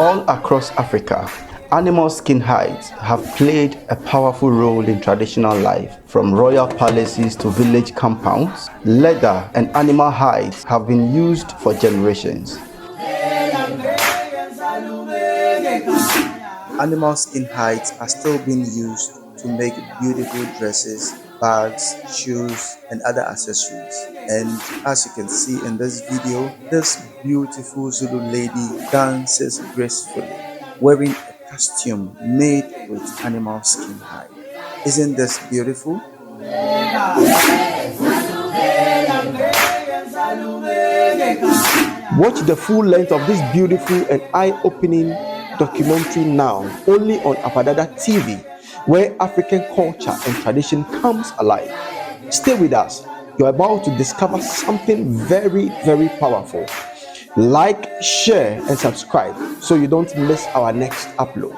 All across Africa, animal skin hides have played a powerful role in traditional life. From royal palaces to village compounds, leather and animal hides have been used for generations. Animal skin hides are still being used to make beautiful dresses, bags, shoes, and other accessories. And as you can see in this video, this beautiful Zulu lady dances gracefully, wearing a costume made with animal skin hide. Isn't this beautiful? Watch the full length of this beautiful and eye-opening documentary now, only on Apadada TV, where African culture and tradition comes alive. Stay with us. You're about to discover something very, very powerful. Like, share, and subscribe so you don't miss our next upload.